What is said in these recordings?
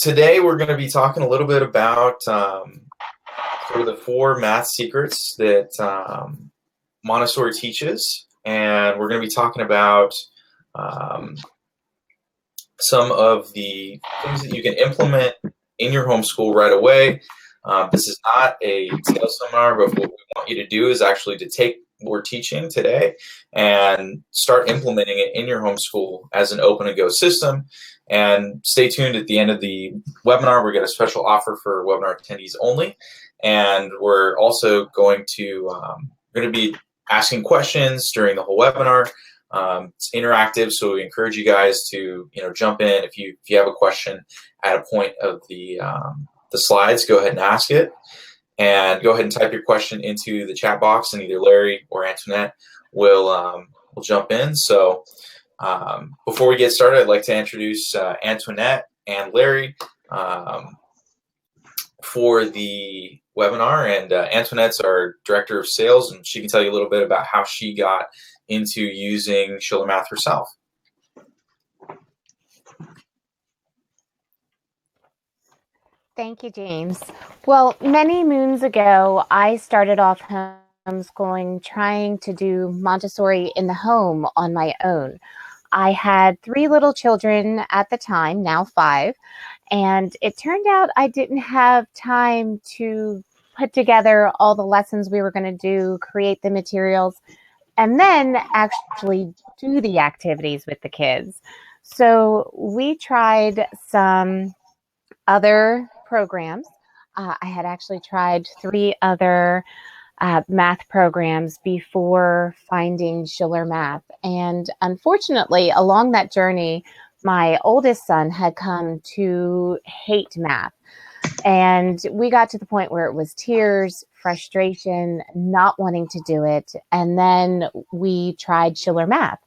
today we're going to be talking a little bit about sort of the 4 math secrets that Montessori teaches, and we're going to be talking about some of the things that you can implement in your homeschool right away. This is not a sales seminar, but what we want you to do is actually to take what we're teaching today and start implementing it in your homeschool as an open and go system. And stay tuned at the end of the webinar. We're going to get a special offer for webinar attendees only. And we're also going to be asking questions during the whole webinar. It's interactive, so we encourage you guys to jump in if you have a question at a point of the slides. Go ahead and ask it, and go ahead and type your question into the chat box, and either Larry or Antoinette will jump in. So before we get started, I'd like to introduce Antoinette and Larry for the webinar. And Antoinette's our director of sales, and she can tell you a little bit about how she got into using ShillerMath herself. Thank you, James. Well, many moons ago, I started off homeschooling, trying to do Montessori in the home on my own. I had 3 little children at the time, now 5, and it turned out I didn't have time to put together all the lessons we were going to do, create the materials, and then actually do the activities with the kids. So we tried some other programs. I had actually tried 3 other math programs before finding ShillerMath. And unfortunately, along that journey, my oldest son had come to hate math. And we got to the point where it was tears, frustration, not wanting to do it. And then we tried ShillerMath.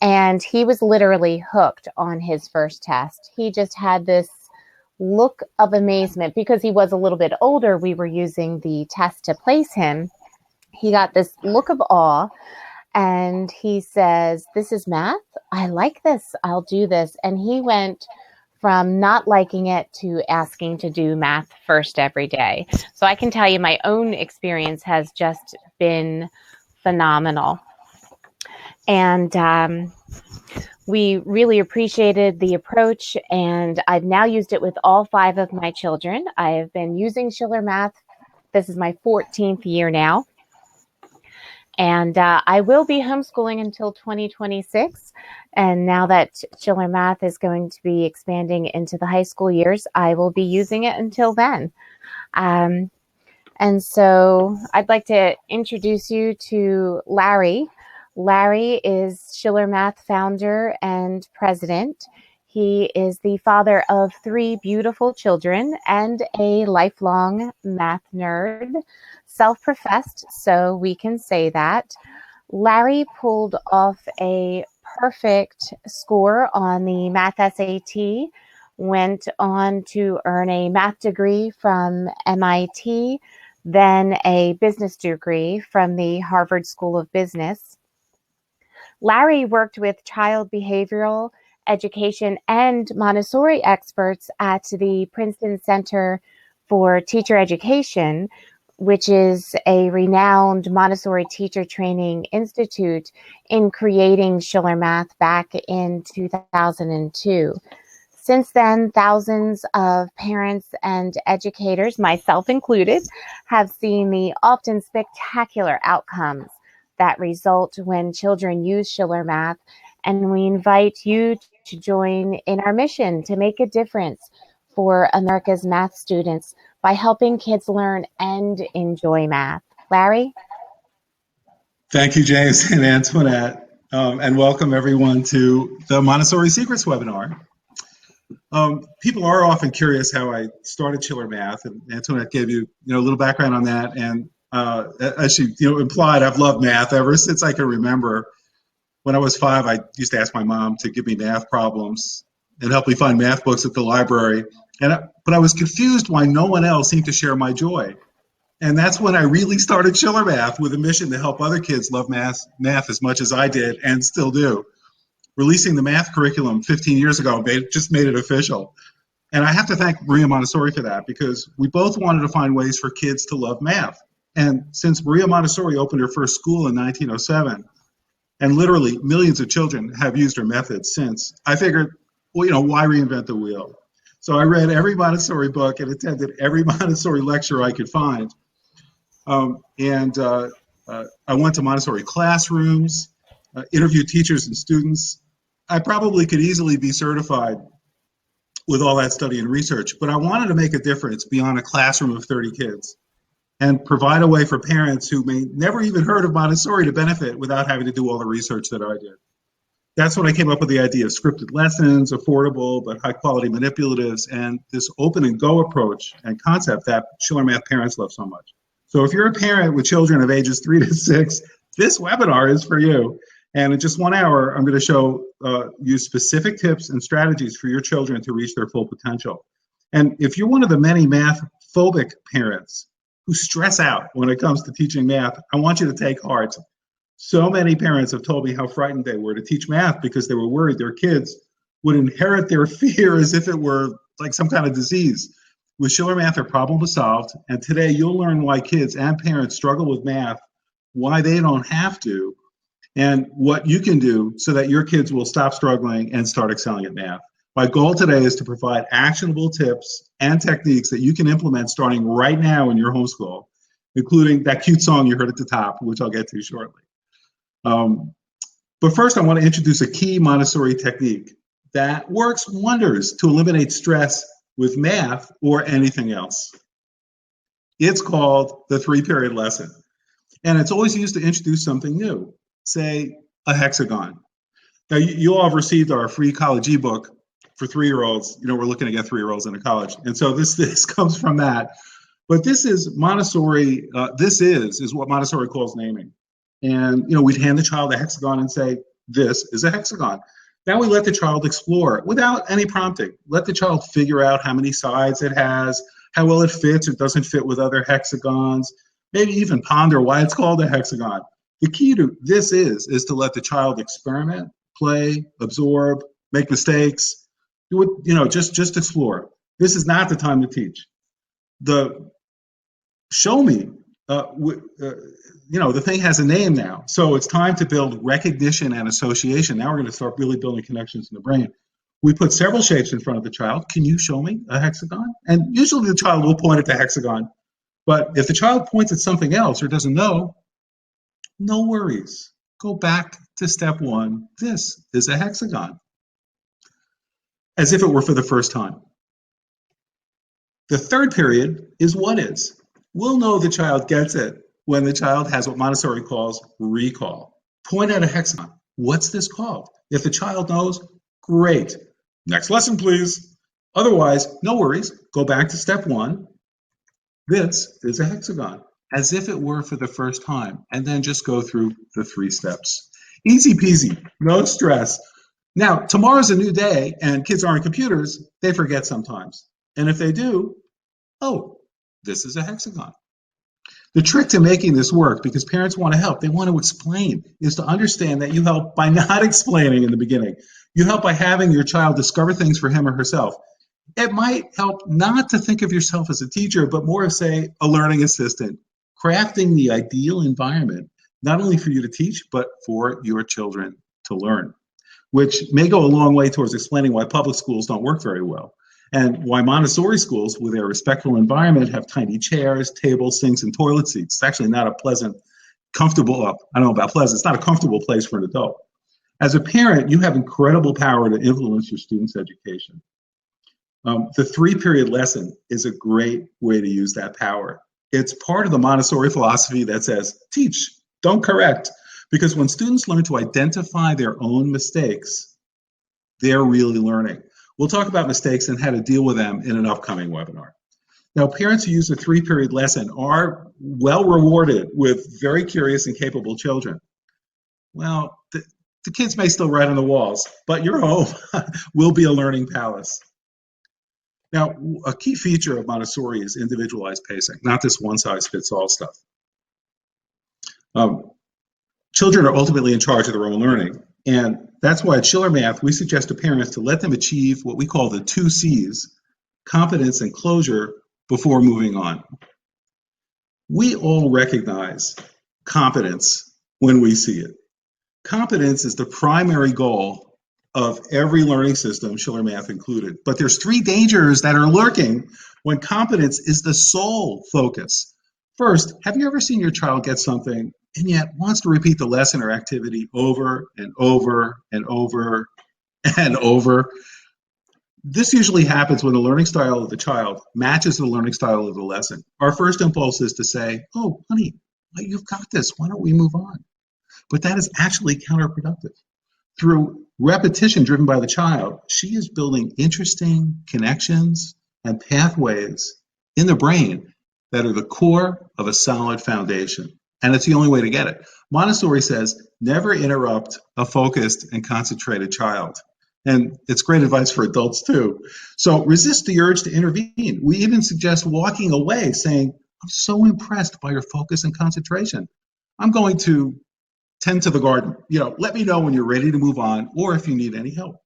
And he was literally hooked on his first test. He just had this look of amazement because he was a little bit older. We were using the test to place him. He got this look of awe, and he says, "This is math? I like this. I'll do this." And he went from not liking it to asking to do math first every day. So I can tell you my own experience has just been phenomenal. And we really appreciated the approach, and I've now used it with all 5 of my children. I have been using ShillerMath. This is my 14th year now. And I will be homeschooling until 2026. And now that ShillerMath is going to be expanding into the high school years, I will be using it until then. And so I'd like to introduce you to Larry. Larry is ShillerMath founder and president. He is the father of 3 beautiful children and a lifelong math nerd, self-professed, so we can say that. Larry pulled off a perfect score on the math SAT, went on to earn a math degree from MIT, then a business degree from the Harvard School of Business. Larry worked with child behavioral education and Montessori experts at the Princeton Center for Teacher Education, which is a renowned Montessori teacher training institute, in creating ShillerMath back in 2002. Since then, thousands of parents and educators, myself included, have seen the often spectacular outcomes that result when children use ShillerMath, and we invite you to join in our mission to make a difference for America's math students by helping kids learn and enjoy math. Larry? Thank you, James and Antoinette, and welcome everyone to the Montessori Secrets webinar. People are often curious how I started ShillerMath, and Antoinette gave you a little background on that. And as she implied, I've loved math ever since I can remember. When I was 5, I used to ask my mom to give me math problems and help me find math books at the library. But I was confused why no one else seemed to share my joy. And that's when I really started ShillerMath, with a mission to help other kids love math as much as I did and still do. Releasing the math curriculum 15 years ago just made it official. And I have to thank Maria Montessori for that, because we both wanted to find ways for kids to love math. And since Maria Montessori opened her first school in 1907, and literally millions of children have used her methods since, I figured, well, why reinvent the wheel? So I read every Montessori book and attended every Montessori lecture I could find. I went to Montessori classrooms, interviewed teachers and students. I probably could easily be certified with all that study and research, but I wanted to make a difference beyond a classroom of 30 kids and provide a way for parents who may never even heard of Montessori to benefit without having to do all the research that I did. That's when I came up with the idea of scripted lessons, affordable but high quality manipulatives, and this open and go approach and concept that ShillerMath parents love so much. So if you're a parent with children of ages 3 to 6, this webinar is for you. And in just 1 hour, I'm going to show you specific tips and strategies for your children to reach their full potential. And if you're one of the many math-phobic parents who stress out when it comes to teaching math, I want you to take heart. So many parents have told me how frightened they were to teach math because they were worried their kids would inherit their fear as if it were like some kind of disease. With ShillerMath, their problem was solved, and today you'll learn why kids and parents struggle with math, why they don't have to, and what you can do so that your kids will stop struggling and start excelling at math. My goal today is to provide actionable tips and techniques that you can implement starting right now in your homeschool, including that cute song you heard at the top, which I'll get to shortly. But first, I want to introduce a key Montessori technique that works wonders to eliminate stress with math or anything else. It's called the 3-period lesson, and it's always used to introduce something new, say a hexagon. Now, you all have received our free college ebook for 3-year-olds. We're looking to get 3-year-olds into college, and so this comes from that. But this is Montessori. This is what Montessori calls naming. And we'd hand the child a hexagon and say, "This is a hexagon." Now we let the child explore without any prompting. Let the child figure out how many sides it has, how well it fits or doesn't fit with other hexagons, maybe even ponder why it's called a hexagon. The key to this is to let the child experiment, play, absorb, make mistakes, do it, just explore. This is not the time to teach. The show me, the thing has a name now. So it's time to build recognition and association. Now we're going to start really building connections in the brain. We put several shapes in front of the child. Can you show me a hexagon? And usually the child will point at the hexagon. But if the child points at something else or doesn't know, no worries. Go back to step 1. This is a hexagon. As if it were for the first time. The 3rd period is what is. We'll know the child gets it when the child has what Montessori calls recall. Point at a hexagon. What's this called? If the child knows, great. Next lesson, please. Otherwise, no worries. Go back to step 1. This is a hexagon, as if it were for the first time, and then just go through the 3 steps. Easy peasy, no stress. Now, tomorrow's a new day, and kids aren't computers. They forget sometimes. And if they do, oh, this is a hexagon. The trick to making this work, because parents want to help, they want to explain, is to understand that you help by not explaining in the beginning. You help by having your child discover things for him or herself. It might help not to think of yourself as a teacher, but more of, say, a learning assistant, crafting the ideal environment, not only for you to teach, but for your children to learn, which may go a long way towards explaining why public schools don't work very well. And why Montessori schools, with their respectful environment, have tiny chairs, tables, sinks, and toilet seats. It's actually not a pleasant, comfortable, I don't know about pleasant, it's not a comfortable place for an adult. As a parent, you have incredible power to influence your students' education. The 3-period lesson is a great way to use that power. It's part of the Montessori philosophy that says, teach, don't correct. Because when students learn to identify their own mistakes, they're really learning. We'll talk about mistakes and how to deal with them in an upcoming webinar. Now, parents who use a 3-period lesson are well rewarded with very curious and capable children. Well, the kids may still write on the walls, but your home will be a learning palace. Now, a key feature of Montessori is individualized pacing, not this one-size-fits-all stuff. Children are ultimately in charge of their own learning, and that's why at ShillerMath, we suggest to parents to let them achieve what we call the 2 C's competence and closure before moving on. We all recognize competence when we see it. Competence is the primary goal of every learning system, ShillerMath included. But there's three dangers that are lurking when competence is the sole focus. First, have you ever seen your child get something and yet wants to repeat the lesson or activity over and over and over and over? This usually happens when the learning style of the child matches the learning style of the lesson. Our first impulse is to say, oh, honey, you've got this. Why don't we move on? But that is actually counterproductive. Through repetition driven by the child, she is building interesting connections and pathways in the brain that are the core of a solid foundation. And it's the only way to get it. Montessori says, never interrupt a focused and concentrated child. And it's great advice for adults too. So resist the urge to intervene. We even suggest walking away, saying, I'm so impressed by your focus and concentration. I'm going to tend to the garden. Let me know when you're ready to move on or if you need any help.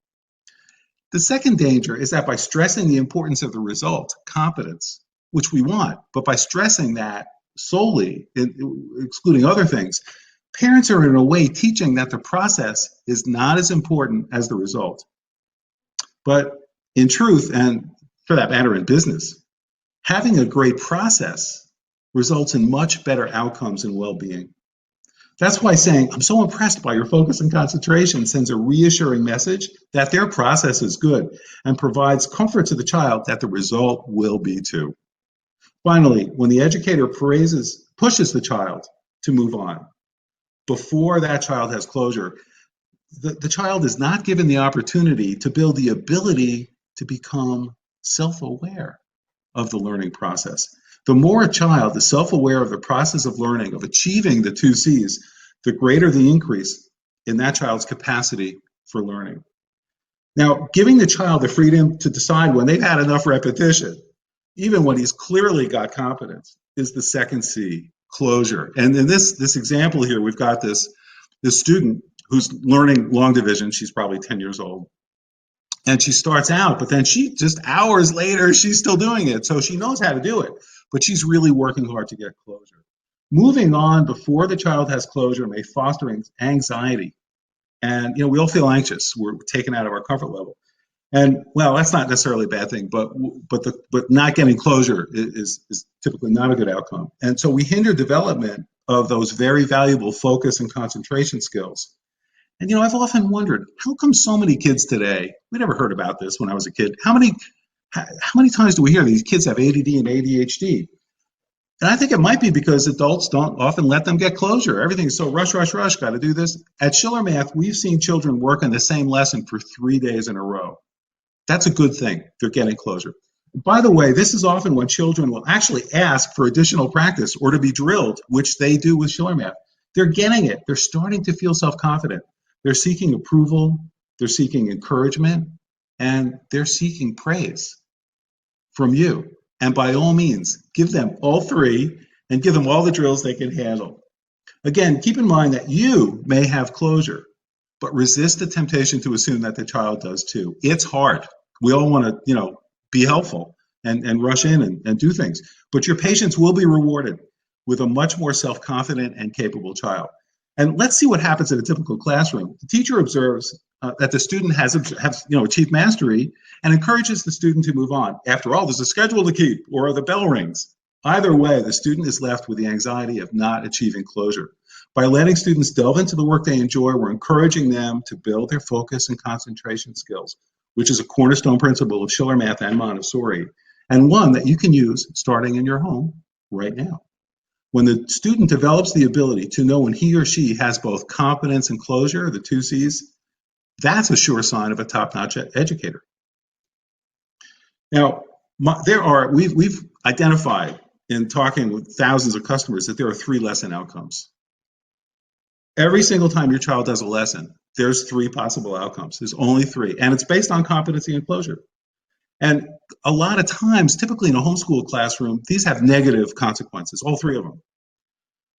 The second danger is that by stressing the importance of the result, competence, which we want, but by stressing that solely, excluding other things, parents are in a way teaching that the process is not as important as the result. But in truth, and for that matter in business, having a great process results in much better outcomes and well-being. That's why saying, I'm so impressed by your focus and concentration sends a reassuring message that their process is good and provides comfort to the child that the result will be too. Finally, when the educator pushes the child to move on, before that child has closure, the child is not given the opportunity to build the ability to become self-aware of the learning process. The more a child is self-aware of the process of learning, of achieving the 2 C's, the greater the increase in that child's capacity for learning. Now, giving the child the freedom to decide when they've had enough repetition, even when he's clearly got competence, is the second C, closure. And in this example here, we've got this student who's learning long division. She's probably 10 years old. And she starts out, but then she just hours later, she's still doing it. So she knows how to do it, but she's really working hard to get closure. Moving on before the child has closure may foster anxiety. And, we all feel anxious. We're taken out of our comfort level. And, well, that's not necessarily a bad thing, but not getting closure is typically not a good outcome. And so we hinder development of those very valuable focus and concentration skills. And, I've often wondered, how come so many kids today, we never heard about this when I was a kid, how many times do we hear these kids have ADD and ADHD? And I think it might be because adults don't often let them get closure. Everything's so rush, got to do this. At ShillerMath, we've seen children work on the same lesson for 3 days in a row. That's a good thing. They're getting closure. By the way, this is often when children will actually ask for additional practice or to be drilled, which they do with ShillerMath. They're getting it. They're starting to feel self-confident. They're seeking approval. They're seeking encouragement. And they're seeking praise from you. And by all means, give them all three and give them all the drills they can handle. Again, keep in mind that you may have closure, but resist the temptation to assume that the child does too. It's hard. We all want to, be helpful and rush in and do things. But your patience will be rewarded with a much more self-confident and capable child. And let's see what happens in a typical classroom. The teacher observes that the student has achieved mastery and encourages the student to move on. After all, there's a schedule to keep or the bell rings. Either way, the student is left with the anxiety of not achieving closure. By letting students delve into the work they enjoy, we're encouraging them to build their focus and concentration skills, which is a cornerstone principle of ShillerMath and Montessori, and one that you can use starting in your home right now. When the student develops the ability to know when he or she has both competence and closure, the 2 C's, that's a sure sign of a top-notch educator. Now, we've identified in talking with thousands of customers that there are 3 lesson outcomes. Every single time your child does a lesson, there's 3 possible outcomes. There's only 3, and it's based on competency and closure. And a lot of times, typically in a homeschool classroom, these have negative consequences, all 3 of them.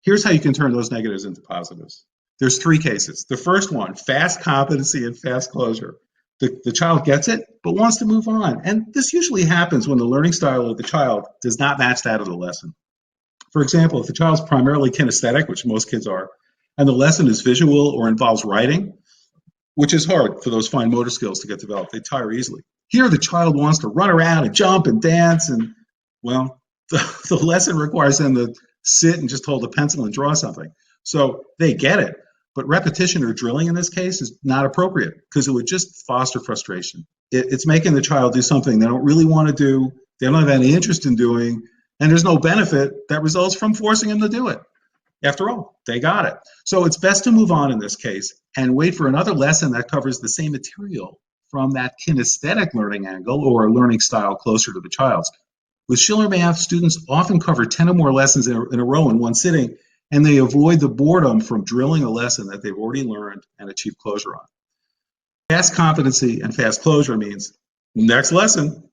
Here's how you can turn those negatives into positives. There's 3 cases. The first one, fast competency and fast closure. The child gets it, but wants to move on. And this usually happens when the learning style of the child does not match that of the lesson. For example, if the child's primarily kinesthetic, which most kids are, and the lesson is visual or involves writing, which is hard for those fine motor skills to get developed, they tire easily. Here, the child wants to run around and jump and dance, and, well, the lesson requires them to sit and just hold a pencil and draw something. So they get it. But repetition or drilling in this case is not appropriate because it would just foster frustration. It's making the child do something they don't really want to do, they don't have any interest in doing, and there's no benefit that results from forcing them to do it. After all, they got it. So it's best to move on in this case and wait for another lesson that covers the same material from that kinesthetic learning angle or a learning style closer to the child's. With ShillerMath, students often cover 10 or more lessons in a row in one sitting, and they avoid the boredom from drilling a lesson that they've already learned and achieved closure on. Fast competency and fast closure means next lesson.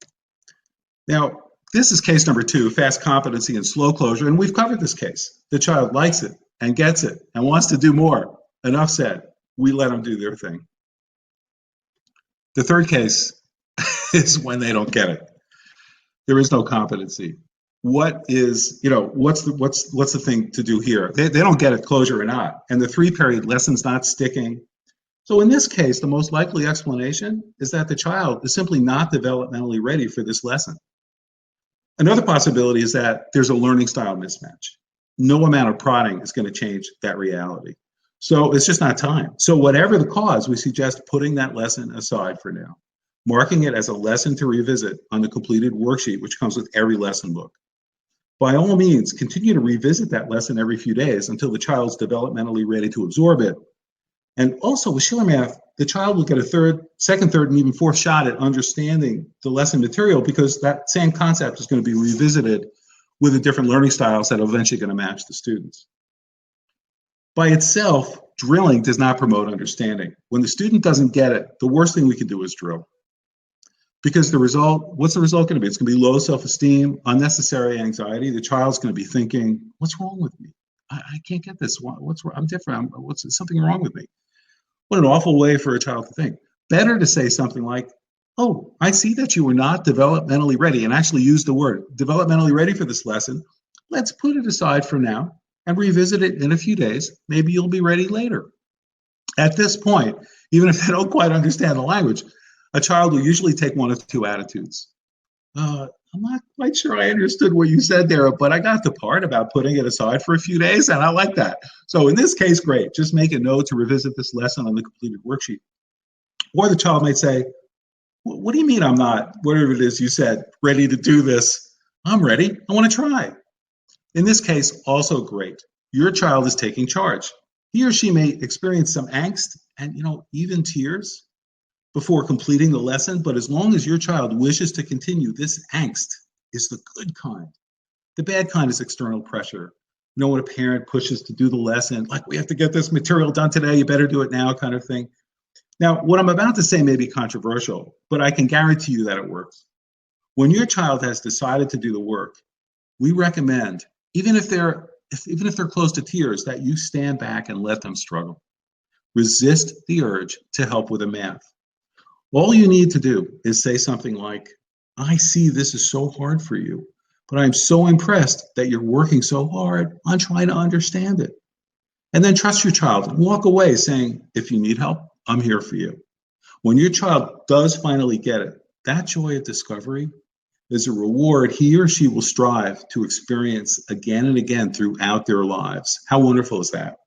Now, this is case number 2, fast competency and slow closure, and we've covered this case. The child likes it and gets it and wants to do more. Enough said. We let them do their thing. The third case is when they don't get it. There is no competency. What is, what's the thing to do here? They don't get it, closure or not. And the 3-period lesson's not sticking. So in this case, the most likely explanation is that the child is simply not developmentally ready for this lesson. Another possibility is that there's a learning style mismatch. No amount of prodding is going to change that reality. So it's just not time. So whatever the cause, we suggest putting that lesson aside for now, marking it as a lesson to revisit on the completed worksheet, which comes with every lesson book. By all means, continue to revisit that lesson every few days until the child's developmentally ready to absorb it. And also with ShillerMath, the child will get a second, third, and even fourth shot at understanding the lesson material because that same concept is going to be revisited with the different learning styles that are eventually going to match the students. By itself, drilling does not promote understanding. When the student doesn't get it, the worst thing we can do is drill. Because what's the result going to be? It's going to be low self-esteem, unnecessary anxiety. The child's going to be thinking, what's wrong with me? I can't get this. What's wrong? I'm different. What's something wrong with me? What an awful way for a child to think. Better to say something like, oh, I see that you were not developmentally ready, and actually use the word developmentally ready for this lesson. Let's put it aside for now and revisit it in a few days. Maybe you'll be ready later. At this point, even if they don't quite understand the language, a child will usually take one of 2 attitudes. I'm not quite sure I understood what you said there, but I got the part about putting it aside for a few days, and I like that. So in this case, great. Just make a note to revisit this lesson on the completed worksheet. Or the child might say, what do you mean I'm not, whatever it is you said, ready to do this? I'm ready. I want to try. In this case, also great. Your child is taking charge. He or she may experience some angst and, even tears before completing the lesson, but as long as your child wishes to continue, this angst is the good kind. The bad kind is external pressure. When a parent pushes to do the lesson, like, we have to get this material done today, you better do it now, kind of thing. Now, what I'm about to say may be controversial, but I can guarantee you that it works. When your child has decided to do the work, we recommend, even if they're close to tears, that you stand back and let them struggle. Resist the urge to help with the math. All you need to do is say something like, I see this is so hard for you, but I'm so impressed that you're working so hard on trying to understand it. And then trust your child and walk away saying, if you need help, I'm here for you. When your child does finally get it, that joy of discovery is a reward he or she will strive to experience again and again throughout their lives. How wonderful is that?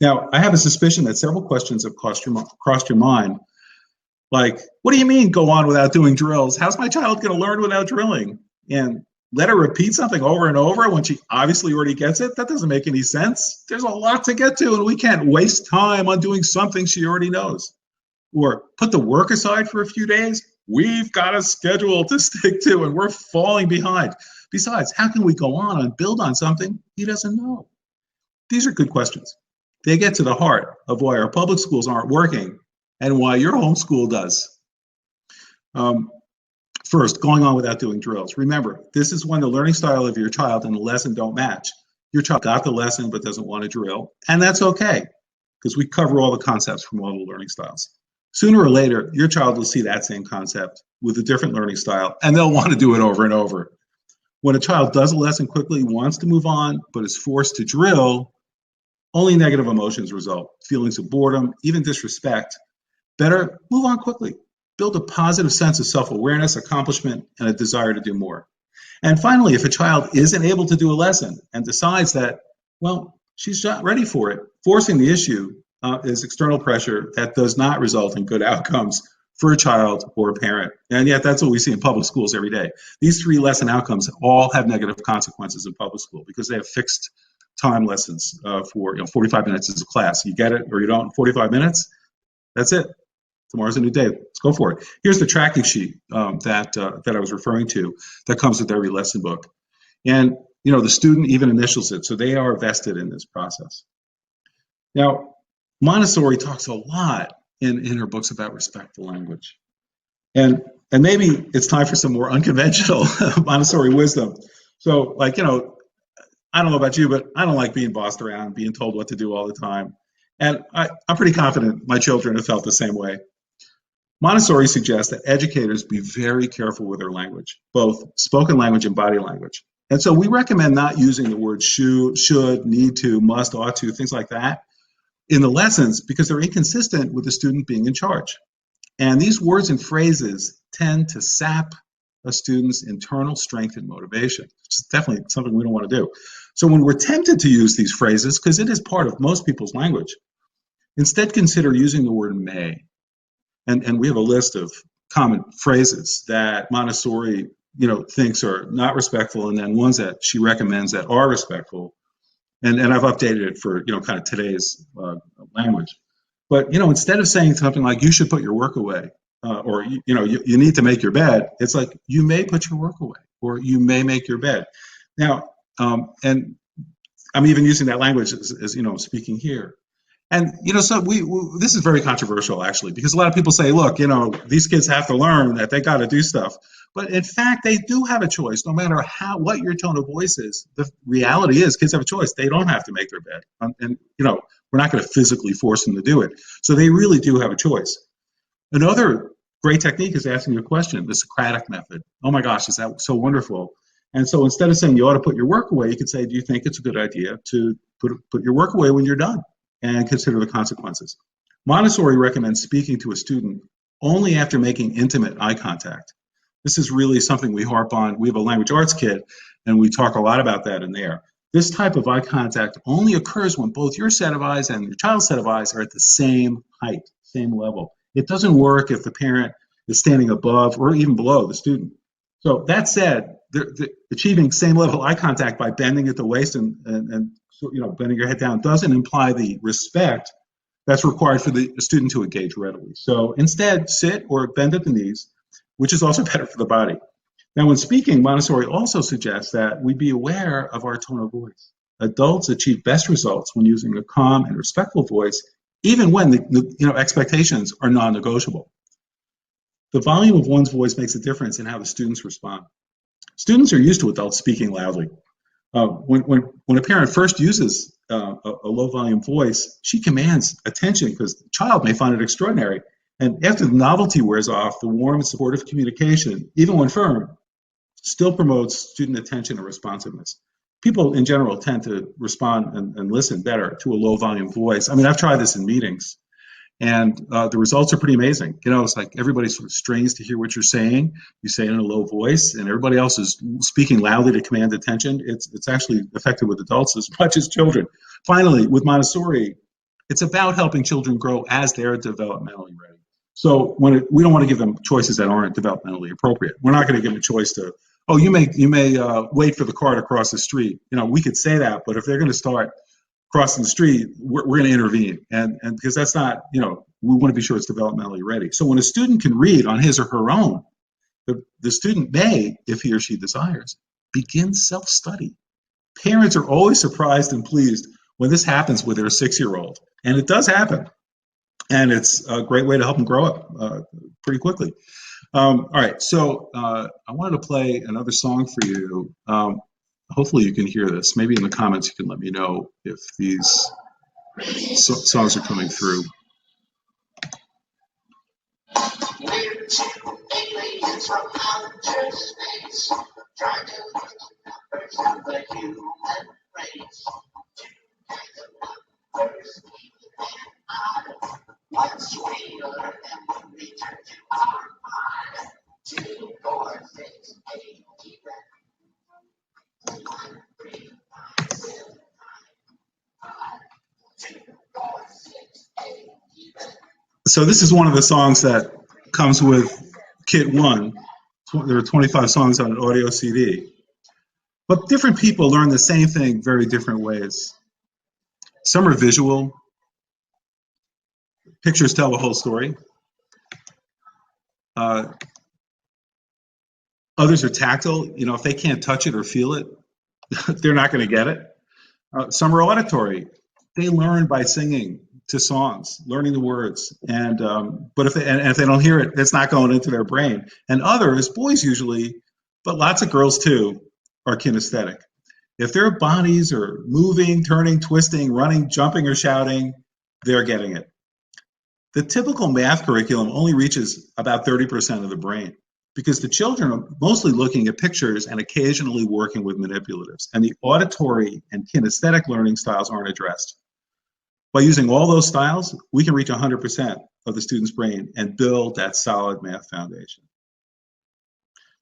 Now, I have a suspicion that several questions have crossed your mind. Like, what do you mean go on without doing drills? How's my child going to learn without drilling? And let her repeat something over and over when she obviously already gets it? That doesn't make any sense. There's a lot to get to, and we can't waste time on doing something she already knows. Or put the work aside for a few days. We've got a schedule to stick to, and we're falling behind. Besides, how can we go on and build on something he doesn't know? These are good questions. They get to the heart of why our public schools aren't working and why your homeschool does. First, going on without doing drills. Remember, this is when the learning style of your child and the lesson don't match. Your child got the lesson but doesn't want to drill, and that's okay, because we cover all the concepts from all the learning styles. Sooner or later, your child will see that same concept with a different learning style, and they'll want to do it over and over. When a child does a lesson quickly, wants to move on, but is forced to drill, only negative emotions result. Feelings of boredom, even disrespect. Better move on quickly. Build a positive sense of self-awareness, accomplishment, and a desire to do more. And finally, if a child isn't able to do a lesson and decides that, well, she's not ready for it, forcing the issue is external pressure that does not result in good outcomes for a child or a parent. And yet that's what we see in public schools every day. These 3 lesson outcomes all have negative consequences in public school because they have fixed time lessons for 45 minutes as a class. You get it or you don't, 45 minutes, that's it. Tomorrow's a new day. Let's go for it. Here's the tracking sheet that I was referring to that comes with every lesson book. And the student even initials it, so they are vested in this process. Now, Montessori talks a lot in her books about respectful language. And maybe it's time for some more unconventional Montessori wisdom. So, I don't know about you, but I don't like being bossed around, being told what to do all the time. And I'm pretty confident my children have felt the same way. Montessori suggests that educators be very careful with their language, both spoken language and body language. And so we recommend not using the word should, need to, must, ought to, things like that in the lessons because they're inconsistent with the student being in charge. And these words and phrases tend to sap a student's internal strength and motivation, which is definitely something we don't want to do. So when we're tempted to use these phrases, because it is part of most people's language, instead consider using the word may. And we have a list of common phrases that Montessori, thinks are not respectful, and then ones that she recommends that are respectful. And I've updated it for, kind of today's language. But, instead of saying something like, you should put your work away, or, you need to make your bed, it's like, you may put your work away, or you may make your bed. Now, and I'm even using that language as speaking here. And, so this is very controversial, actually, because a lot of people say, look, these kids have to learn that they got to do stuff. But in fact, they do have a choice, no matter what your tone of voice is. The reality is kids have a choice. They don't have to make their bed. And we're not going to physically force them to do it. So they really do have a choice. Another great technique is asking a question, the Socratic method. Oh my gosh, is that so wonderful? And so instead of saying you ought to put your work away, you could say, do you think it's a good idea to put your work away when you're done? And consider the consequences. Montessori recommends speaking to a student only after making intimate eye contact. This is really something we harp on. We have a language arts kit, and we talk a lot about that in there. This type of eye contact only occurs when both your set of eyes and your child's set of eyes are at the same height, same level. It doesn't work if the parent is standing above or even below the student. So that said, achieving same level eye contact by bending at the waist and bending your head down doesn't imply the respect that's required for the student to engage readily. So instead, sit or bend at the knees, which is also better for the body. Now, when speaking, Montessori also suggests that we be aware of our tone of voice. Adults achieve best results when using a calm and respectful voice, even when the expectations are non-negotiable. The volume of one's voice makes a difference in how the students respond. Students are used to adults speaking loudly. When a parent first uses a low volume voice, she commands attention because the child may find it extraordinary. And after the novelty wears off, the warm and supportive communication, even when firm, still promotes student attention and responsiveness. People in general tend to respond and listen better to a low volume voice. I mean, I've tried this in meetings, and the results are pretty amazing. It's like everybody sort of strains to hear what you're saying. You say it in a low voice, and everybody else is speaking loudly to command attention. It's actually effective with adults as much as children. Finally, with Montessori, it's about helping children grow as they're developmentally ready. So we don't want to give them choices that aren't developmentally appropriate. We're not going to give them a choice to, you may wait for the car to cross the street. We could say that, but if they're going to start crossing the street, we're going to intervene. And because that's not, we want to be sure it's developmentally ready. So when a student can read on his or her own, the student may, if he or she desires, begin self-study. Parents are always surprised and pleased when this happens with their 6-year-old. And it does happen. And it's a great way to help them grow up pretty quickly. All right, so I wanted to play another song for you. Hopefully you can hear this. Maybe in the comments you can let me know if these songs are coming through. We're two aliens from outer space, trying to look at numbers of the human race. Two kinds of numbers, even and odd. Once we learn them, we return to our pod. 2, 4, 6, 8, even. 1, 3, 5, 7, 5. 2, 4, 6, 8, even. So this is one of the songs that comes with Kit 1. There are 25 songs on an audio CD. But different people learn the same thing very different ways. Some are visual. Pictures tell the whole story. Others are tactile. You know, if they can't touch it or feel it, they're not going to get it. Some are auditory. They learn by singing to songs, learning the words. But if they don't hear it, it's not going into their brain. And others, boys usually, but lots of girls too, are kinesthetic. If their bodies are moving, turning, twisting, running, jumping, or shouting, they're getting it. The typical math curriculum only reaches about 30% of the brain because the children are mostly looking at pictures and occasionally working with manipulatives, and the auditory and kinesthetic learning styles aren't addressed. By using all those styles, we can reach 100% of the student's brain and build that solid math foundation.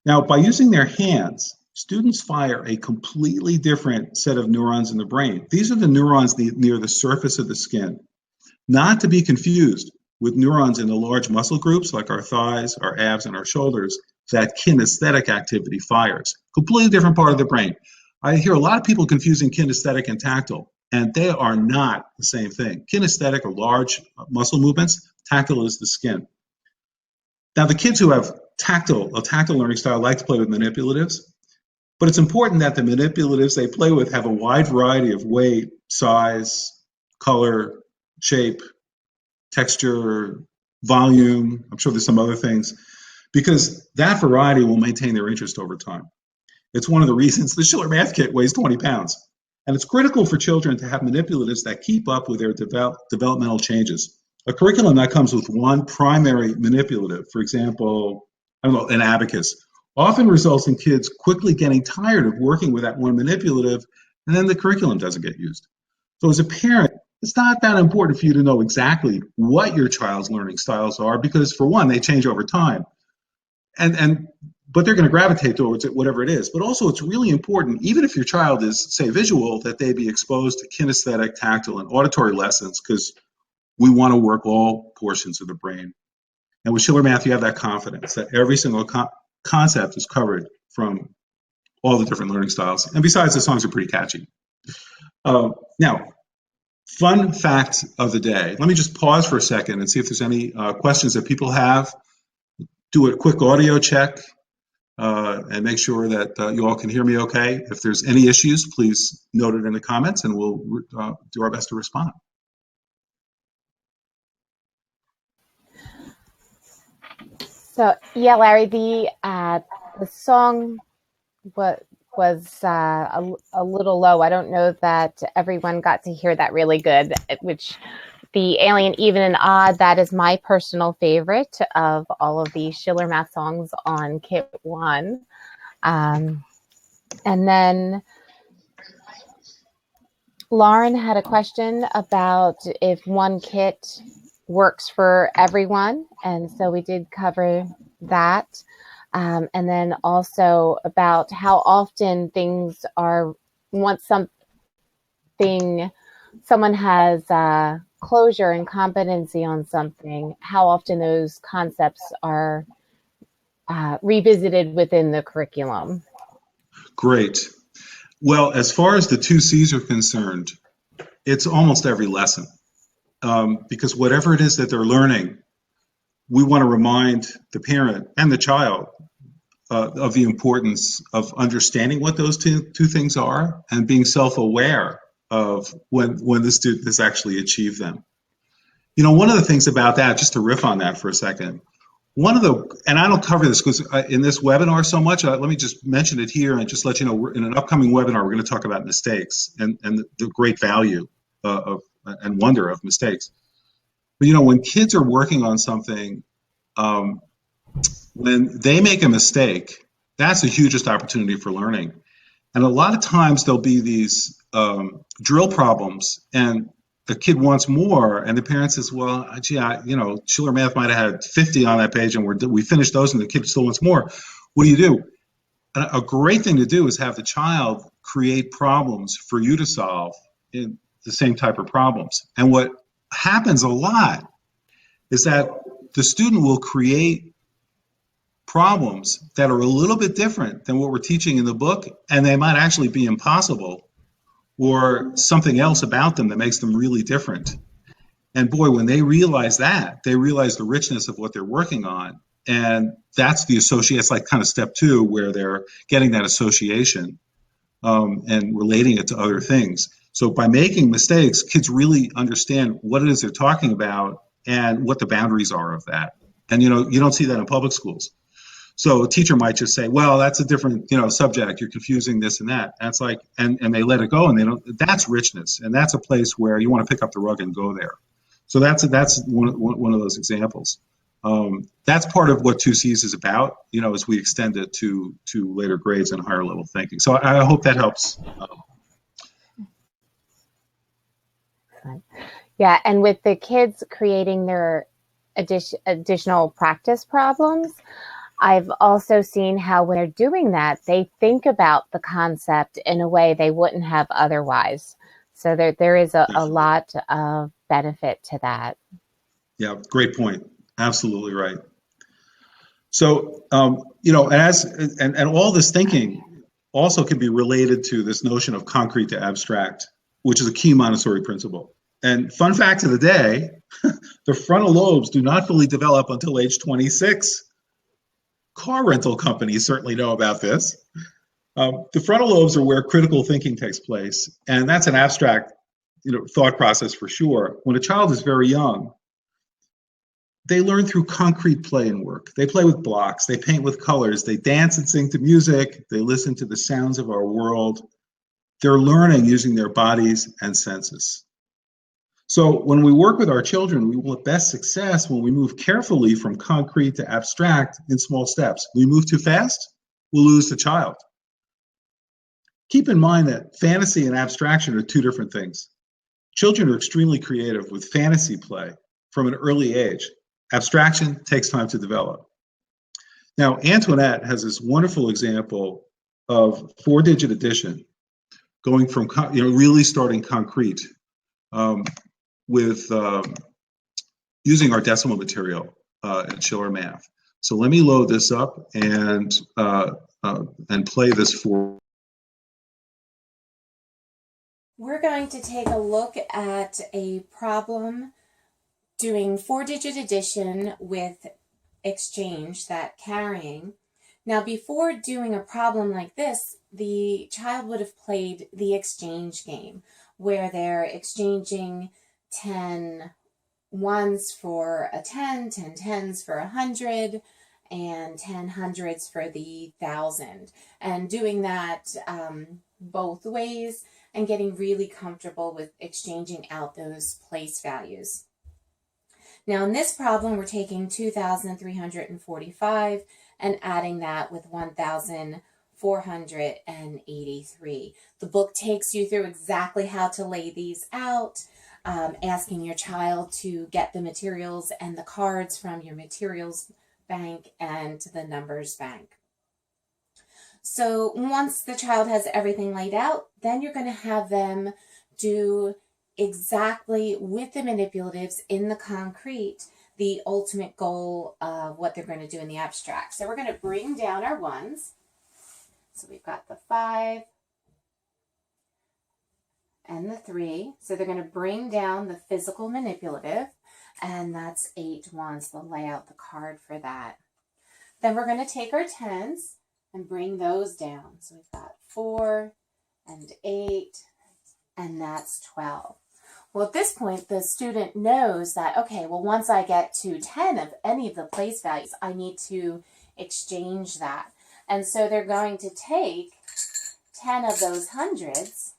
Now, by using their hands, students fire a completely different set of neurons in the brain. These are the neurons near the surface of the skin, not to be confused with neurons in the large muscle groups like our thighs, our abs, and our shoulders that kinesthetic activity fires. Completely different part of the brain. I hear a lot of people confusing kinesthetic and tactile, and they are not the same thing. Kinesthetic are large muscle movements. Tactile is the skin. Now, the kids who have a tactile learning style like to play with manipulatives, but it's important that the manipulatives they play with have a wide variety of weight, size, color, shape, texture, volume. I'm sure there's some other things, because that variety will maintain their interest over time. It's one of the reasons the ShillerMath kit weighs 20 pounds. And it's critical for children to have manipulatives that keep up with their developmental changes. A curriculum that comes with one primary manipulative, for example, I don't know, an abacus, often results in kids quickly getting tired of working with that one manipulative, and then the curriculum doesn't get used. So as a parent, it's not that important for you to know exactly what your child's learning styles are, because for one, they change over time. But they're going to gravitate towards it, whatever it is. But also, it's really important, even if your child is, say, visual, that they be exposed to kinesthetic, tactile, and auditory lessons, because we want to work all portions of the brain. And with ShillerMath, you have that confidence that every single concept is covered from all the different learning styles. And besides, the songs are pretty catchy. Now, fun fact of the day. Let me just pause for a second and see if there's any questions that people have. Do a quick audio check. And make sure that you all can hear me okay. If there's any issues, please note it in the comments, and we'll do our best to respond. So yeah, Larry, the song was a little low. I don't know that everyone got to hear that really good, which the Alien, Even, and Odd, that is my personal favorite of all of the ShillerMath songs on Kit 1. And then Lauren had a question about if one kit works for everyone. And so we did cover that. And then also about how often things are, once someone has closure and competency on something, how often those concepts are revisited within the curriculum. Great. Well, as far as the 2 C's are concerned, it's almost every lesson. Because whatever it is that they're learning, we want to remind the parent and the child of the importance of understanding what those two things are and being self-aware of when the student has actually achieved them. You know, one of the things about that, just to riff on that for a second, and I don't cover this because in this webinar so much, let me just mention it here and just let you know, in an upcoming webinar, we're going to talk about mistakes and the great value and wonder of mistakes. But, you know, when kids are working on something, um, when they make a mistake, that's the hugest opportunity for learning. And a lot of times there'll be these drill problems, and the kid wants more, and the parent says, "Well, gee, ShillerMath might have had 50 on that page, and we finished those, and the kid still wants more." What do you do? A great thing to do is have the child create problems for you to solve in the same type of problems. And what happens a lot is that the student will create problems that are a little bit different than what we're teaching in the book, and they might actually be impossible or something else about them that makes them really different. And boy, when they realize that, they realize the richness of what they're working on. And that's the associate, it's like kind of step two, where they're getting that association and relating it to other things. So by making mistakes, kids really understand what it is they're talking about and what the boundaries are of that. And you don't see that in public schools. So a teacher might just say, "Well, that's a different, subject. You're confusing this and that." And it's like, and they let it go, and they don't. That's richness, and that's a place where you want to pick up the rug and go there. So that's one of those examples. That's part of what 2Cs is about, as we extend it to later grades and higher level thinking. So I hope that helps. Yeah, and with the kids creating their additional practice problems, I've also seen how when they're doing that, they think about the concept in a way they wouldn't have otherwise. So there is a lot of benefit to that. Yeah, great point. Absolutely right. So, and all this thinking also can be related to this notion of concrete to abstract, which is a key Montessori principle. And fun fact of the day, the frontal lobes do not fully develop until age 26. Car rental companies certainly know about this. The frontal lobes are where critical thinking takes place, and that's an abstract, thought process for sure. When a child is very young, they learn through concrete play and work. They play with blocks, they paint with colors, they dance and sing to music, they listen to the sounds of our world. They're learning using their bodies and senses. So when we work with our children, we will have best success when we move carefully from concrete to abstract in small steps. We move too fast, we'll lose the child. Keep in mind that fantasy and abstraction are two different things. Children are extremely creative with fantasy play from an early age. Abstraction takes time to develop. Now, Antoinette has this wonderful example of 4-digit addition, going from really starting concrete with using our decimal material at ShillerMath. So let me load this up and play this for. We're going to take a look at a problem doing 4-digit addition with exchange, that carrying. Now, before doing a problem like this, the child would have played the exchange game, where they're exchanging 10 ones for a 10, 10 tens for 100, and 10 hundreds for the 1,000. And doing that both ways and getting really comfortable with exchanging out those place values. Now in this problem, we're taking 2,345 and adding that with 1,483. The book takes you through exactly how to lay these out, asking your child to get the materials and the cards from your materials bank and the numbers bank. So once the child has everything laid out, then you're going to have them do exactly with the manipulatives in the concrete the ultimate goal of what they're going to do in the abstract. So we're going to bring down our ones. So we've got the 5 and the 3. So they're going to bring down the physical manipulative, and that's 8 ones. They'll lay out the card for that. Then we're going to take our 10s and bring those down. So we've got 4 and 8, and that's 12. Well, at this point, the student knows that, okay, well, once I get to 10 of any of the place values, I need to exchange that. And so they're going to take 10 of those hundreds,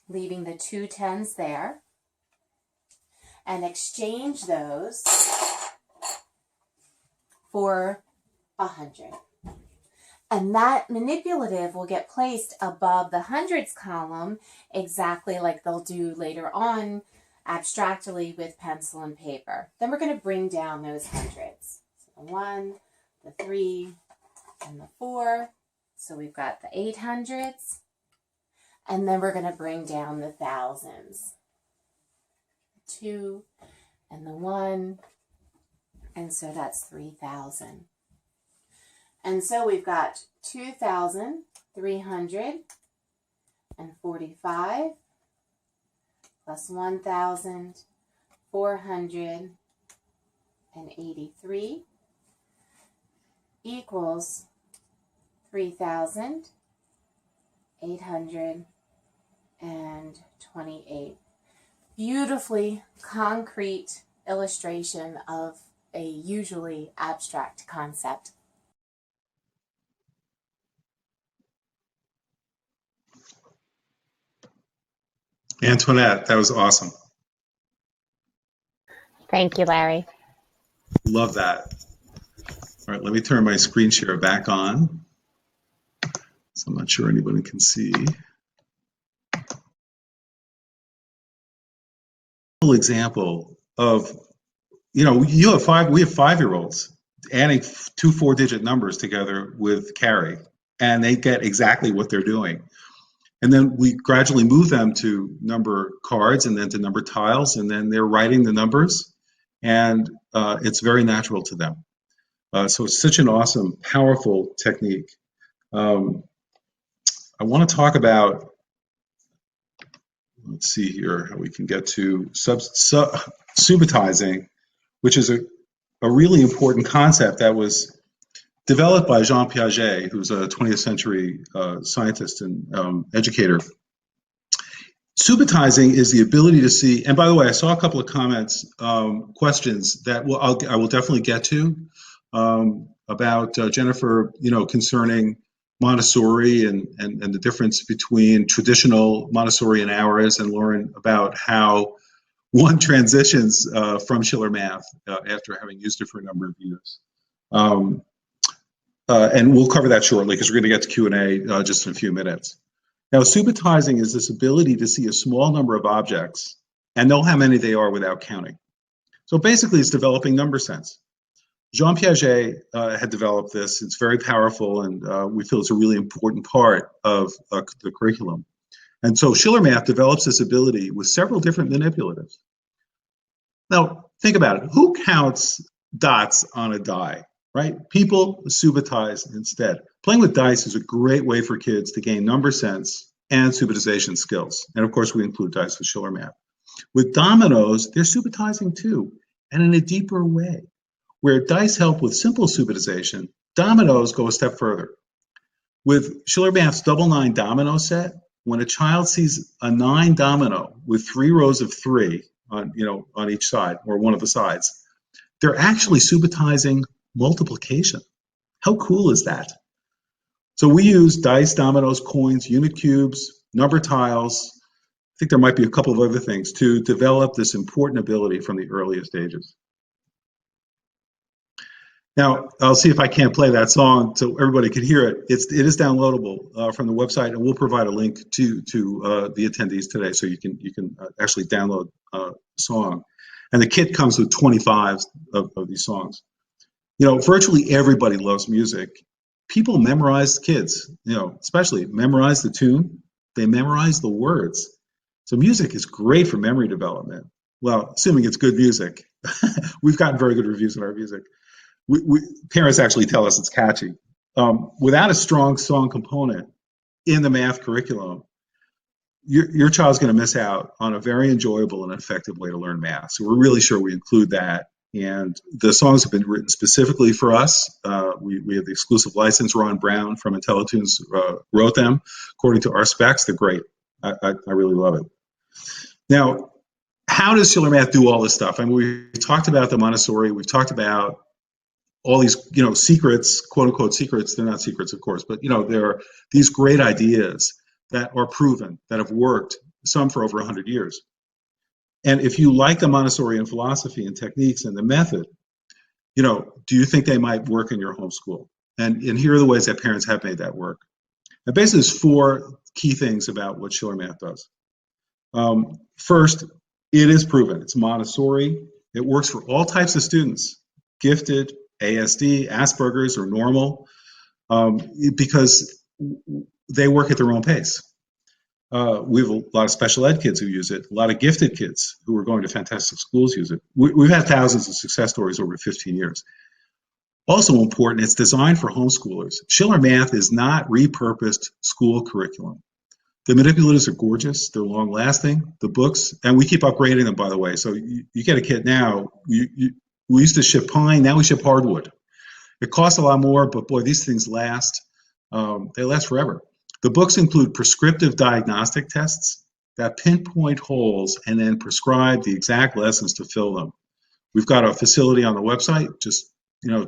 leaving the 2 10s there, and exchange those for 100. And that manipulative will get placed above the hundreds column, exactly like they'll do later on abstractly with pencil and paper. Then we're going to bring down those hundreds. So the 1, the 3, and the 4. So we've got the 800s. And then we're going to bring down the thousands. 2 and the 1. And so that's 3,000. And so we've got 2,345 plus 1,483 equals 3,828. Beautifully concrete illustration of a usually abstract concept. Antoinette, that was awesome. Thank you, Larry. Love that. All right, let me turn my screen share back on. So I'm not sure anybody can see. Example of, we have 5-year-olds adding 2 4-digit numbers together with carry, and they get exactly what they're doing. And then we gradually move them to number cards and then to number tiles, and then they're writing the numbers, and it's very natural to them. So it's such an awesome, powerful technique. I want to talk about, let's see here, how we can get to subitizing, which is a really important concept that was developed by Jean Piaget, who's a 20th century scientist and educator. Subitizing is the ability to see, and by the way, I saw a couple of comments, questions that I will definitely get to about Jennifer, concerning Montessori and the difference between traditional Montessori and ours, and Lauren about how one transitions from ShillerMath after having used it for a number of years. And we'll cover that shortly because we're going to get to Q&A just in a few minutes. Now, subitizing is this ability to see a small number of objects and know how many they are without counting. So basically, it's developing number sense. Jean Piaget had developed this. It's very powerful, and we feel it's a really important part of the curriculum. And so ShillerMath develops this ability with several different manipulatives. Now, think about it. Who counts dots on a die? Right? People subitize instead. Playing with dice is a great way for kids to gain number sense and subitization skills. And of course, we include dice with ShillerMath. With dominoes, they're subitizing too, and in a deeper way. Where dice help with simple subitization, dominoes go a step further. With ShillerMath's double 9 domino set, when a child sees a 9 domino with 3 rows of 3 on each side or one of the sides, they're actually subitizing multiplication. How cool is that? So we use dice, dominoes, coins, unit cubes, number tiles. I think there might be a couple of other things to develop this important ability from the earliest ages. Now, I'll see if I can't play that song so everybody can hear it. It is downloadable from the website, and we'll provide a link to the attendees today, so you can actually download the song. And the kit comes with 25 of these songs. Virtually everybody loves music. People memorize, kids, especially memorize the tune. They memorize the words. So music is great for memory development. Well, assuming it's good music. We've gotten very good reviews of our music. Parents actually tell us it's catchy. Without a strong song component in the math curriculum, your child's going to miss out on a very enjoyable and effective way to learn math. So we're really sure we include that. And the songs have been written specifically for us. We have the exclusive license. Ron Brown from IntelliTunes wrote them according to our specs. They're great. I really love it. Now, how does ShillerMath do all this stuff? I mean, we talked about the Montessori. We've talked about all these, secrets, quote unquote secrets. They're not secrets, of course, but there are these great ideas that are proven, that have worked, some for over 100 years. And if you like the Montessorian philosophy and techniques and the method, do you think they might work in your homeschool? And here are the ways that parents have made that work. And basically, there's 4 key things about what ShillerMath does. First, it is proven. It's Montessori. It works for all types of students, gifted, ASD, Asperger's, or normal, because they work at their own pace. We have a lot of special ed kids who use it, a lot of gifted kids who are going to fantastic schools use it. We've had thousands of success stories over 15 years. Also important, it's designed for homeschoolers. ShillerMath is not repurposed school curriculum. The manipulatives are gorgeous, they're long lasting, the books, and we keep upgrading them, by the way. So you get a kit now, we used to ship pine, now we ship hardwood. It costs a lot more, but boy, these things last. They last forever. The books include prescriptive diagnostic tests that pinpoint holes and then prescribe the exact lessons to fill them. We've got a facility on the website. Just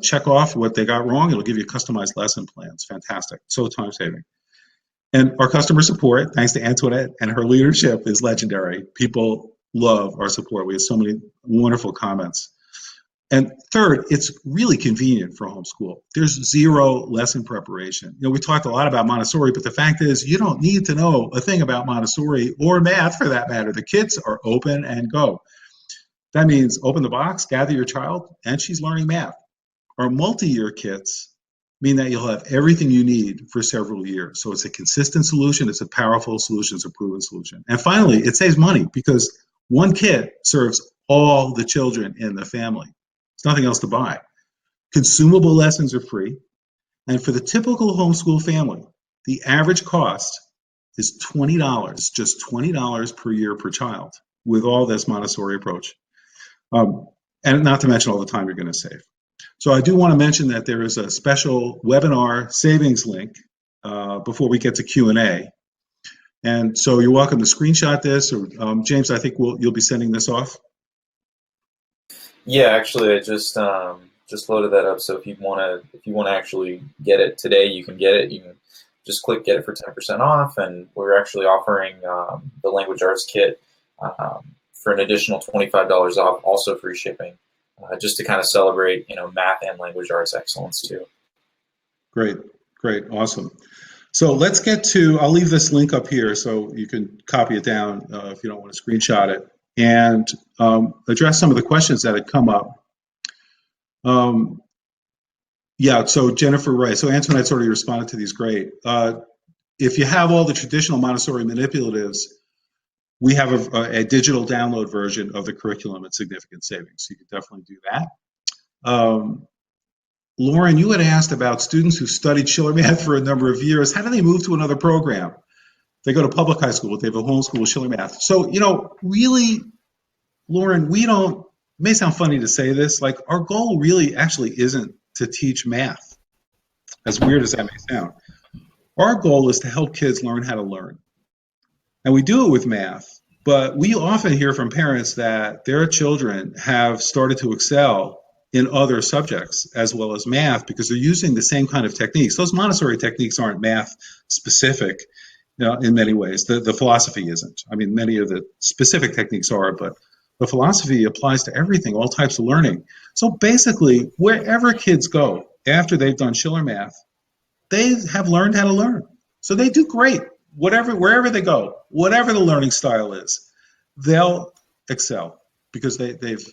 check off what they got wrong. It'll give you customized lesson plans. Fantastic. So time saving. And our customer support, thanks to Antoinette and her leadership, is legendary. People love our support. We have so many wonderful comments. And third, it's really convenient for homeschool. There's 0 lesson preparation. We talked a lot about Montessori, but the fact is you don't need to know a thing about Montessori or math for that matter. The kits are open and go. That means open the box, gather your child, and she's learning math. Our multi-year kits mean that you'll have everything you need for several years. So it's a consistent solution, it's a powerful solution, it's a proven solution. And finally, it saves money because one kit serves all the children in the family. There's nothing else to buy. Consumable lessons are free. And for the typical homeschool family, the average cost is $20, just $20 per year per child with all this Montessori approach. And not to mention all the time you're going to save. So I do want to mention that there is a special webinar savings link before we get to Q&A. And so you're welcome to screenshot this, or James, I think you'll be sending this off. Yeah, actually, I just loaded that up. So if you want to actually get it today, you can get it. You can just click get it for 10% off, and we're actually offering the language arts kit for an additional $25 off, also free shipping, just to kind of celebrate math and language arts excellence too. Great, awesome. So let's get to. I'll leave this link up here so you can copy it down if you don't want to screenshot it, and address some of the questions that had come up. Yeah, so Jennifer, right. So Antoinette's already responded to these. Great. If you have all the traditional Montessori manipulatives, we have a digital download version of the curriculum at significant savings. So you can definitely do that. Lauren, you had asked about students who studied ShillerMath for a number of years. How do they move to another program? They go to public high school, they have a homeschool with ShillerMath. So, really, Lauren, it may sound funny to say this, like our goal really actually isn't to teach math, as weird as that may sound. Our goal is to help kids learn how to learn. And we do it with math, but we often hear from parents that their children have started to excel in other subjects as well as math because they're using the same kind of techniques. Those Montessori techniques aren't math specific in many ways. The philosophy isn't. I mean, many of the specific techniques are, but the philosophy applies to everything, all types of learning. So basically, wherever kids go after they've done ShillerMath, they have learned how to learn. So they do great. Wherever they go, whatever the learning style is, they'll excel because they've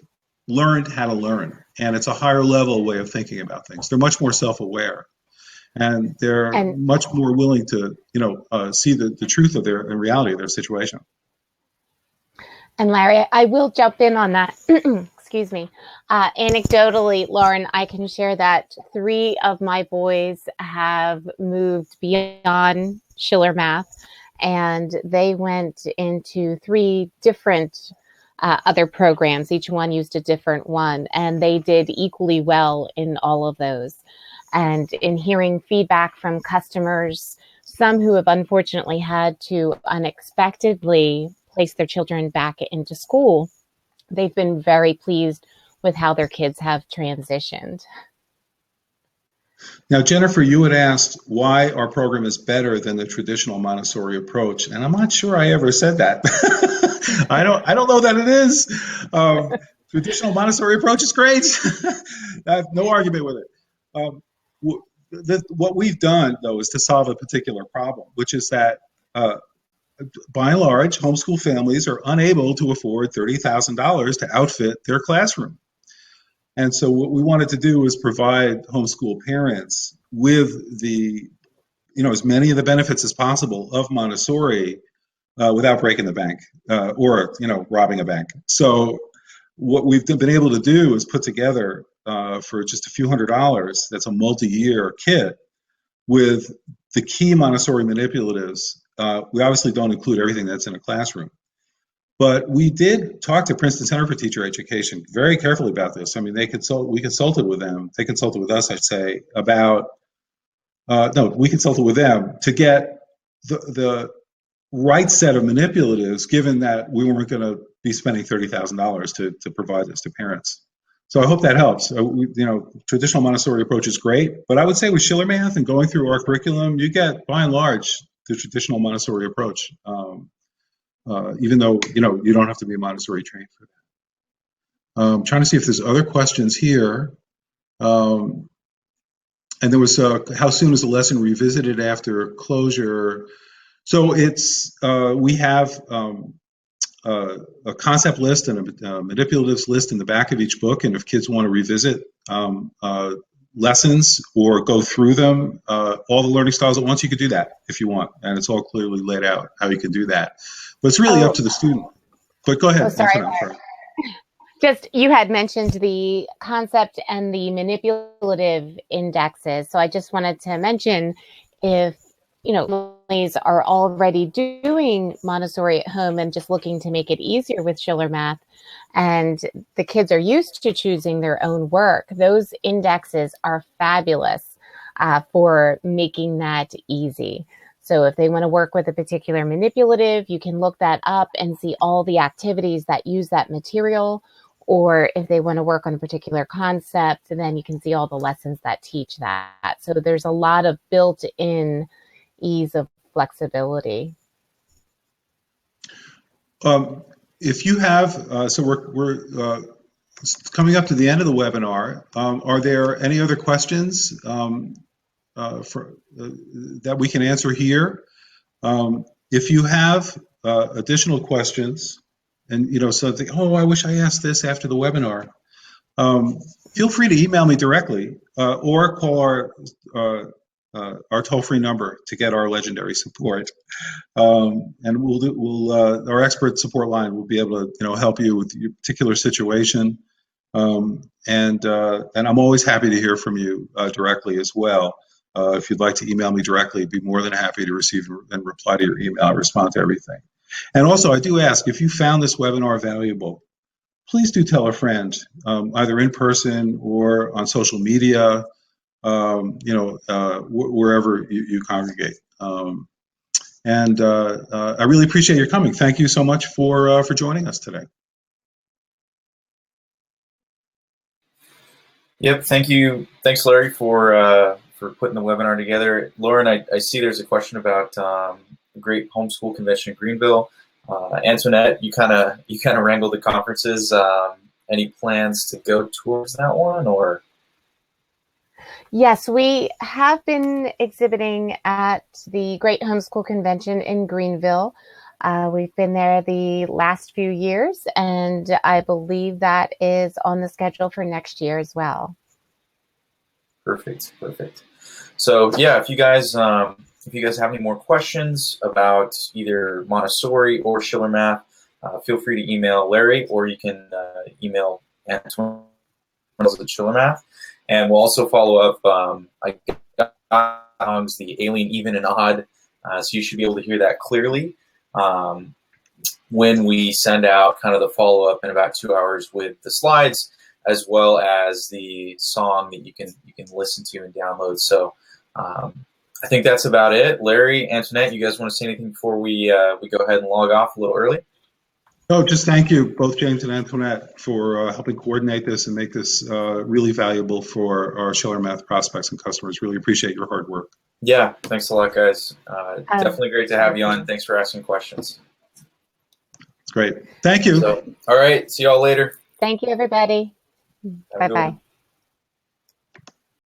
learned how to learn. And it's a higher level way of thinking about things. They're much more self-aware. And they're much more willing to, see the truth of the reality of their situation. And Larry, I will jump in on that. Excuse me. Anecdotally, Lauren, I can share that 3 of my boys have moved beyond ShillerMath, and they went into 3 different other programs. Each one used a different one, and they did equally well in all of those. And in hearing feedback from customers, some who have unfortunately had to unexpectedly place their children back into school, they've been very pleased with how their kids have transitioned. Now, Jennifer, you had asked why our program is better than the traditional Montessori approach, and I'm not sure I ever said that. I don't know that it is. Traditional Montessori approach is great. I have no argument with it. What we've done, though, is to solve a particular problem, which is that by and large, homeschool families are unable to afford $30,000 to outfit their classroom. And so what we wanted to do is provide homeschool parents with the, as many of the benefits as possible of Montessori without breaking the bank or, robbing a bank. So what we've been able to do is put together for just a few $100s, that's a multi-year kit with the key Montessori manipulatives. We obviously don't include everything that's in a classroom. But we did talk to Princeton Center for Teacher Education very carefully about this. I mean, we consulted with them. They consulted with us, I'd say, about, we consulted with them to get the right set of manipulatives, given that we weren't going to be spending $30,000 to provide this to parents. So I hope that helps. Traditional Montessori approach is great, but I would say with ShillerMath and going through our curriculum, you get, by and large, the traditional Montessori approach. Even though, you don't have to be Montessori trained for that. I'm trying to see if there's other questions here. And there was, how soon is the lesson revisited after closure? So it's, we have a concept list and a manipulatives list in the back of each book. And if kids want to revisit lessons or go through them, all the learning styles at once, you could do that if you want. And it's all clearly laid out how you can do that. But it's really up to the student. But go ahead. Oh, sorry. Just, you had mentioned the concept and the manipulative indexes. So I just wanted to mention, if, families are already doing Montessori at home and just looking to make it easier with ShillerMath, and the kids are used to choosing their own work, those indexes are fabulous for making that easy. So if they want to work with a particular manipulative, you can look that up and see all the activities that use that material. Or if they want to work on a particular concept, then you can see all the lessons that teach that. So there's a lot of built-in ease of flexibility. If you have, so we're coming up to the end of the webinar. Are there any other questions that we can answer here? If you have additional questions, and something, I wish I asked this after the webinar, feel free to email me directly or call our toll-free number to get our legendary support. And our expert support line will be able to help you with your particular situation. And I'm always happy to hear from you directly as well. If you'd like to email me directly, I'd be more than happy to receive and reply to your email, respond to everything. And also, I do ask, if you found this webinar valuable, please do tell a friend, either in person or on social media, wherever you congregate. And I really appreciate your coming. Thank you so much for joining us today. Yep, thank you. Thanks, Larry, for putting the webinar together. Lauren, I see there's a question about the Great Homeschool Convention in Greenville. Antoinette, you kind of wrangled the conferences. Any plans to go towards that one, or? Yes, we have been exhibiting at the Great Homeschool Convention in Greenville. We've been there the last few years, and I believe that is on the schedule for next year as well. Perfect. So yeah, if you guys have any more questions about either Montessori or ShillerMath, feel free to email Larry, or you can email Antoinette at ShillerMath. And we'll also follow up. I got the alien, even, and odd, so you should be able to hear that clearly when we send out kind of the follow-up in about 2 hours with the slides, as well as the song that you can listen to and download. So I think that's about it. Larry, Antoinette, you guys want to say anything before we go ahead and log off a little early? No, just thank you, both James and Antoinette, for helping coordinate this and make this really valuable for our ShillerMath prospects and customers. Really appreciate your hard work. Yeah, thanks a lot, guys. Definitely great to have you on. Thanks for asking questions. It's great. Thank you. So, all right, see y'all later. Thank you, everybody. Have a good one. Bye-bye.